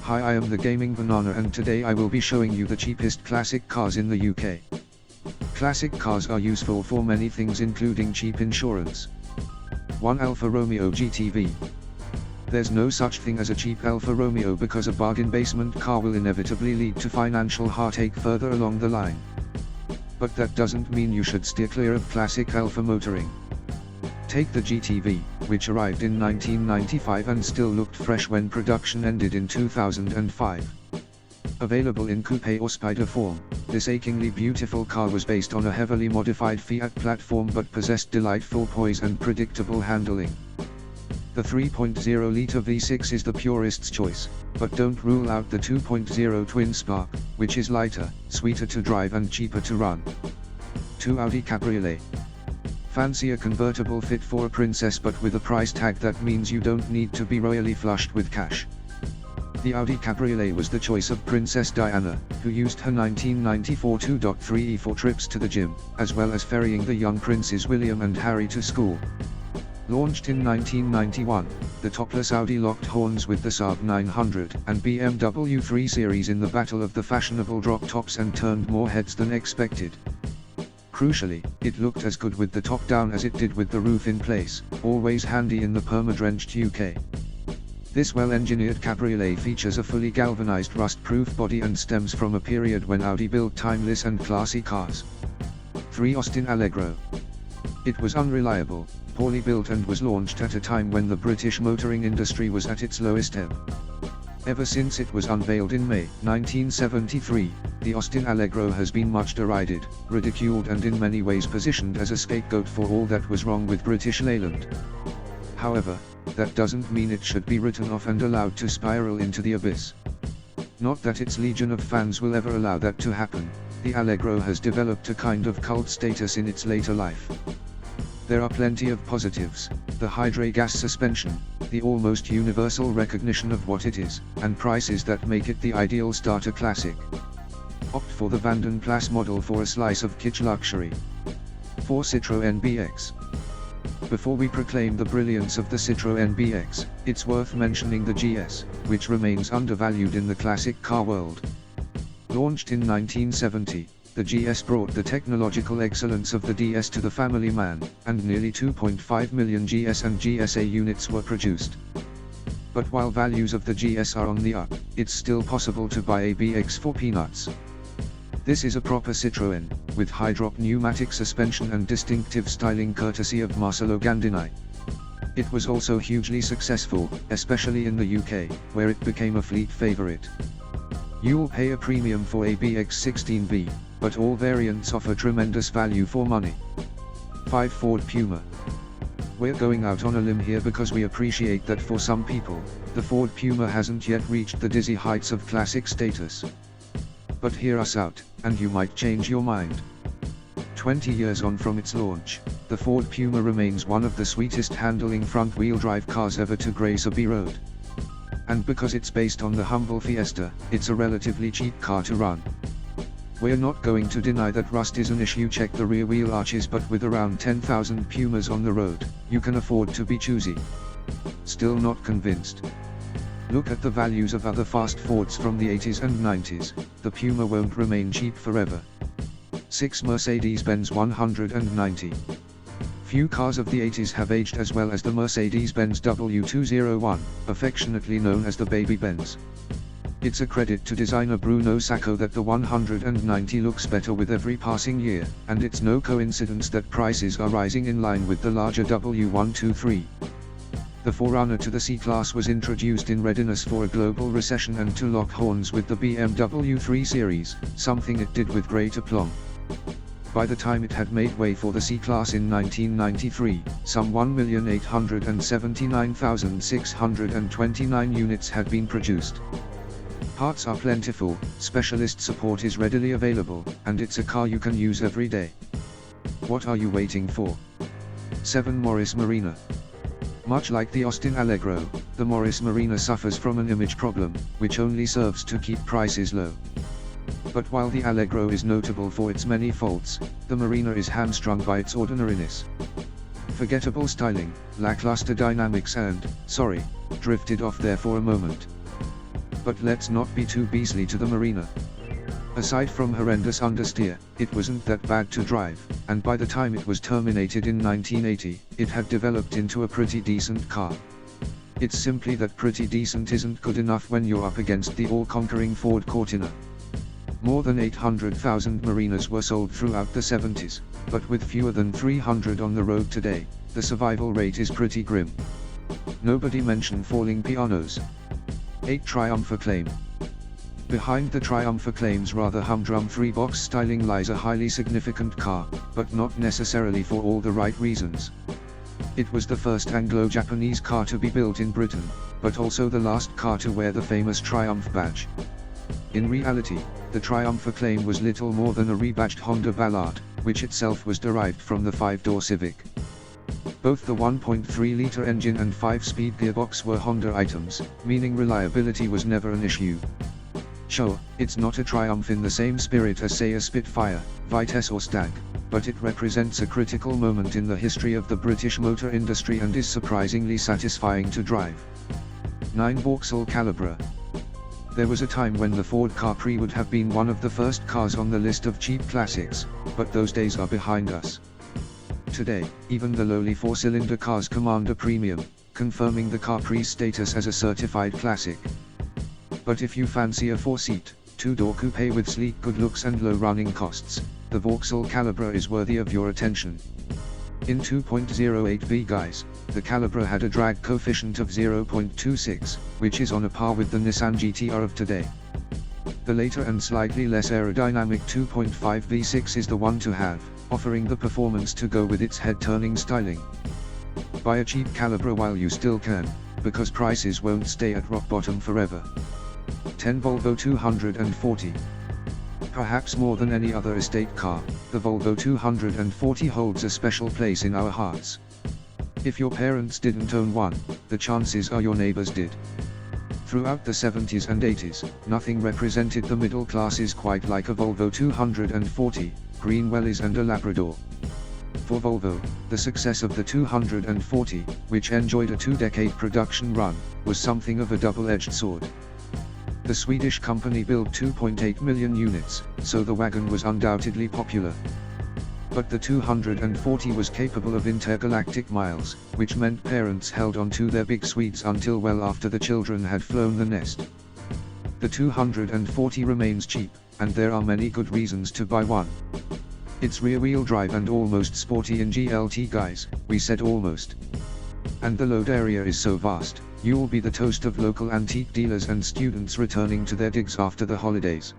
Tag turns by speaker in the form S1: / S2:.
S1: Hi, I am the Gaming Banana, and today I will be showing you the cheapest classic cars in the UK. Classic cars are useful for many things, including cheap insurance. 1 Alfa Romeo GTV. There's no such thing as a cheap Alfa Romeo because a bargain basement car will inevitably lead to financial heartache further along the line. But that doesn't mean you should steer clear of classic Alfa motoring. Take the GTV, which arrived in 1995 and still looked fresh when production ended in 2005. Available in coupe or spider form, this achingly beautiful car was based on a heavily modified Fiat platform but possessed delightful poise and predictable handling. The 3.0-litre V6 is the purist's choice, but don't rule out the 2.0 twin spark, which is lighter, sweeter to drive and cheaper to run. 2 Audi Cabriolet. Fancy a convertible fit for a princess, but with a price tag that means you don't need to be royally flushed with cash. The Audi Cabriolet was the choice of Princess Diana, who used her 1994 2.3 for trips to the gym, as well as ferrying the young princes William and Harry to school. Launched in 1991, the topless Audi locked horns with the Saab 900 and BMW 3 Series in the battle of the fashionable drop tops and turned more heads than expected. Crucially, it looked as good with the top down as it did with the roof in place, always handy in the perma-drenched UK. This well-engineered cabriolet features a fully galvanized rust-proof body and stems from a period when Audi built timeless and classy cars. 3 Austin Allegro. It was unreliable, poorly built and was launched at a time when the British motoring industry was at its lowest ebb. Ever since it was unveiled in May 1973, the Austin Allegro has been much derided, ridiculed and in many ways positioned as a scapegoat for all that was wrong with British Leyland. However, that doesn't mean it should be written off and allowed to spiral into the abyss. Not that its legion of fans will ever allow that to happen. The Allegro has developed a kind of cult status in its later life. There are plenty of positives: the Hydra gas suspension, the almost universal recognition of what it is, and prices that make it the ideal starter classic. Opt for the Vanden Plas model for a slice of kitsch luxury. 4 Citroën BX. Before we proclaim the brilliance of the Citroën BX, it's worth mentioning the GS, which remains undervalued in the classic car world. Launched in 1970, the GS brought the technological excellence of the DS to the family man, and nearly 2.5 million GS and GSA units were produced. But while values of the GS are on the up, it's still possible to buy a BX for peanuts. This is a proper Citroën, with high-drop pneumatic suspension and distinctive styling courtesy of Marcello Gandini. It was also hugely successful, especially in the UK, where it became a fleet favourite. You'll pay a premium for a BX16B, but all variants offer tremendous value for money. 5 Ford Puma. We're going out on a limb here because we appreciate that for some people, the Ford Puma hasn't yet reached the dizzy heights of classic status. But hear us out, and you might change your mind. 20 years on from its launch, the Ford Puma remains one of the sweetest handling front-wheel drive cars ever to grace a B road. And because it's based on the humble Fiesta, it's a relatively cheap car to run. We're not going to deny that rust is an issue. Check the rear wheel arches, but with around 10,000 Pumas on the road, you can afford to be choosy. Still not convinced? Look at the values of other fast Fords from the 80s and 90s, the Puma won't remain cheap forever. 6 Mercedes-Benz 190. Few cars of the 80s have aged as well as the Mercedes-Benz W201, affectionately known as the Baby Benz. It's a credit to designer Bruno Sacco that the 190 looks better with every passing year, and it's no coincidence that prices are rising in line with the larger W123. The forerunner to the C-Class was introduced in readiness for a global recession and to lock horns with the BMW 3 Series, something it did with great aplomb. By the time it had made way for the C-Class in 1993, some 1,879,629 units had been produced. Parts are plentiful, specialist support is readily available, and it's a car you can use every day. What are you waiting for? 7 Morris Marina. Much like the Austin Allegro, the Morris Marina suffers from an image problem, which only serves to keep prices low. But while the Allegro is notable for its many faults, the Marina is hamstrung by its ordinariness. Forgettable styling, lackluster dynamics and, drifted off there for a moment. But let's not be too beastly to the Marina. Aside from horrendous understeer, it wasn't that bad to drive, and by the time it was terminated in 1980, it had developed into a pretty decent car. It's simply that pretty decent isn't good enough when you're up against the all-conquering Ford Cortina. More than 800,000 Marinas were sold throughout the 70s, but with fewer than 300 on the road today, the survival rate is pretty grim. Nobody mentioned falling pianos. 8 Triumph Acclaim. Behind the Triumph Acclaim's rather humdrum 3-box styling lies a highly significant car, but not necessarily for all the right reasons. It was the first Anglo-Japanese car to be built in Britain, but also the last car to wear the famous Triumph badge. In reality, the Triumph Acclaim was little more than a rebadged Honda Ballard, which itself was derived from the 5-door Civic. Both the 1.3-liter engine and 5-speed gearbox were Honda items, meaning reliability was never an issue. Sure, it's not a Triumph in the same spirit as say a Spitfire, Vitesse or Stag, but it represents a critical moment in the history of the British motor industry and is surprisingly satisfying to drive. 9 Vauxhall Calibra. There was a time when the Ford Capri would have been one of the first cars on the list of cheap classics, but those days are behind us. Today, even the lowly 4-cylinder cars command a premium, confirming the Capri's status as a certified classic. But if you fancy a 4-seat, 2-door coupe with sleek good looks and low running costs, the Vauxhall Calibra is worthy of your attention. In 2.08B guys, the Calibra had a drag coefficient of 0.26, which is on a par with the Nissan GT-R of today. The later and slightly less aerodynamic 2.5 V6 is the one to have, offering the performance to go with its head-turning styling. Buy a cheap Calibra while you still can, because prices won't stay at rock bottom forever. 10 Volvo 240. Perhaps more than any other estate car, the Volvo 240 holds a special place in our hearts. If your parents didn't own one, the chances are your neighbors did. Throughout the 70s and 80s, nothing represented the middle classes quite like a Volvo 240, green wellies and a Labrador. For Volvo, the success of the 240, which enjoyed a 2-decade production run, was something of a double-edged sword. The Swedish company built 2.8 million units, so the wagon was undoubtedly popular. But the 240 was capable of intergalactic miles, which meant parents held on to their big Swedes until well after the children had flown the nest. The 240 remains cheap, and there are many good reasons to buy one. It's rear-wheel drive and almost sporty in GLT guys, we said almost. And the load area is so vast, you'll be the toast of local antique dealers and students returning to their digs after the holidays.